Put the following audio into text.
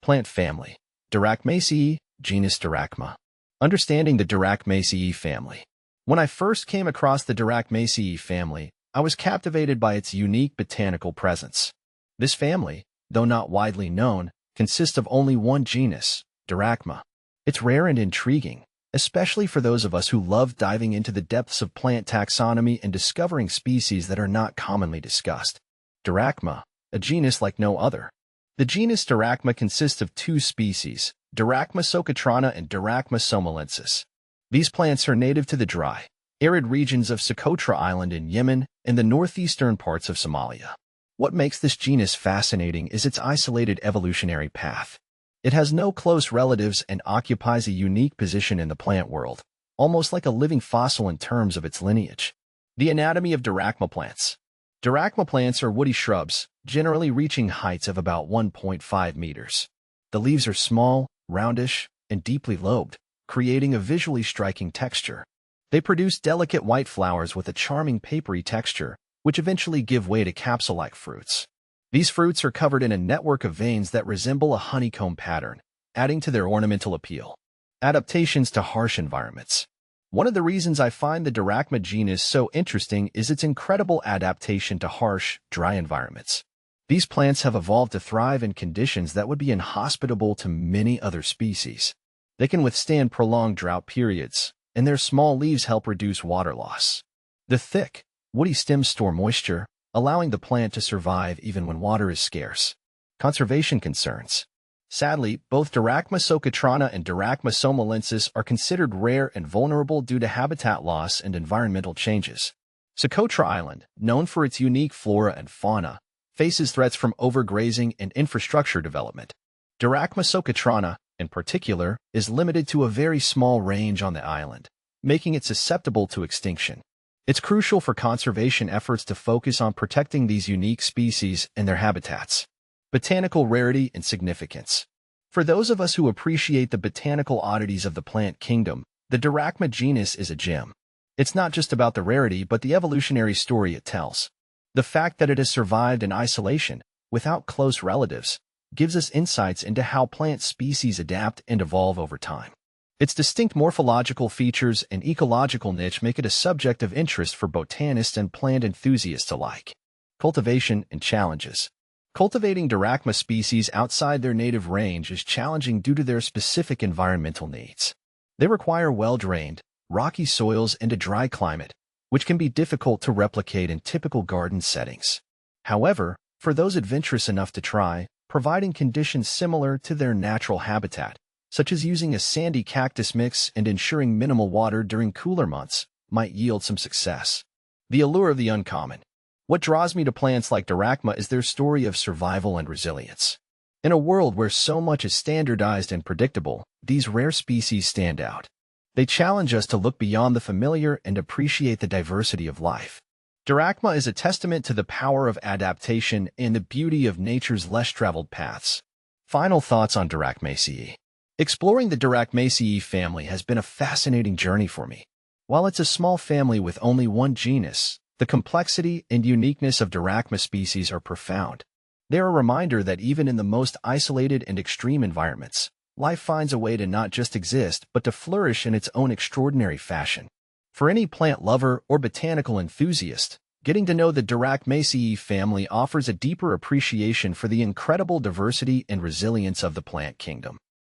Plant family. Dirachmaceae, genus Dirachma. Understanding the Dirachmaceae family. When I first came across the Dirachmaceae family, I was captivated by its unique botanical presence. This family, though not widely known, consists of only one genus, Dirachma. It's rare and intriguing, especially for those of us who love diving into the depths of plant taxonomy and discovering species that are not commonly discussed. Dirachma, a genus like no other. The genus Dirachma consists of two species, Dirachmaceae and Dirachma. These plants are native to the dry, arid regions of Socotra Island in Yemen and the northeastern parts of Somalia. What makes this genus fascinating is its isolated evolutionary path. It has no close relatives and occupies a unique position in the plant world, almost like a living fossil in terms of its lineage. The anatomy of Dirachma plants. Dirachma plants are woody shrubs, generally reaching heights of about 1.5 meters. The leaves are small, roundish, and deeply lobed, creating a visually striking texture. They produce delicate white flowers with a charming papery texture, which eventually give way to capsule-like fruits. These fruits are covered in a network of veins that resemble a honeycomb pattern, adding to their ornamental appeal. Adaptations to harsh environments. One of the reasons I find the Dirachma genus so interesting is its incredible adaptation to harsh, dry environments. These plants have evolved to thrive in conditions that would be inhospitable to many other species. They can withstand prolonged drought periods, and their small leaves help reduce water loss. The thick, woody stems store moisture, allowing the plant to survive even when water is scarce. Conservation concerns. Sadly, both Dirachmaceae and Dirachma are considered rare and vulnerable due to habitat loss and environmental changes. Socotra Island, known for its unique flora and fauna, faces threats from overgrazing and infrastructure development. Dirachmaceae, in particular, is limited to a very small range on the island, making it susceptible to extinction. It's crucial for conservation efforts to focus on protecting these unique species and their habitats. Botanical rarity and significance. For those of us who appreciate the botanical oddities of the plant kingdom, the Dirachma genus is a gem. It's not just about the rarity but the evolutionary story it tells. The fact that it has survived in isolation, without close relatives, gives us insights into how plant species adapt and evolve over time. Its distinct morphological features and ecological niche make it a subject of interest for botanists and plant enthusiasts alike. Cultivation and challenges. Cultivating Dirachma species outside their native range is challenging due to their specific environmental needs. They require well-drained, rocky soils and a dry climate, which can be difficult to replicate in typical garden settings. However, for those adventurous enough to try, providing conditions similar to their natural habitat, such as using a sandy cactus mix and ensuring minimal water during cooler months, might yield some success. The allure of the uncommon. What draws me to plants like Dirachma is their story of survival and resilience. In a world where so much is standardized and predictable, these rare species stand out. They challenge us to look beyond the familiar and appreciate the diversity of life. Dirachma is a testament to the power of adaptation and the beauty of nature's less-traveled paths. Final thoughts on Dirachmaceae. Exploring the Dirachmaceae family has been a fascinating journey for me. While it's a small family with only one genus, the complexity and uniqueness of Dirachma species are profound. They're a reminder that even in the most isolated and extreme environments, life finds a way to not just exist but to flourish in its own extraordinary fashion. For any plant lover or botanical enthusiast, getting to know the Dirachmaceae family offers a deeper appreciation for the incredible diversity and resilience of the plant kingdom.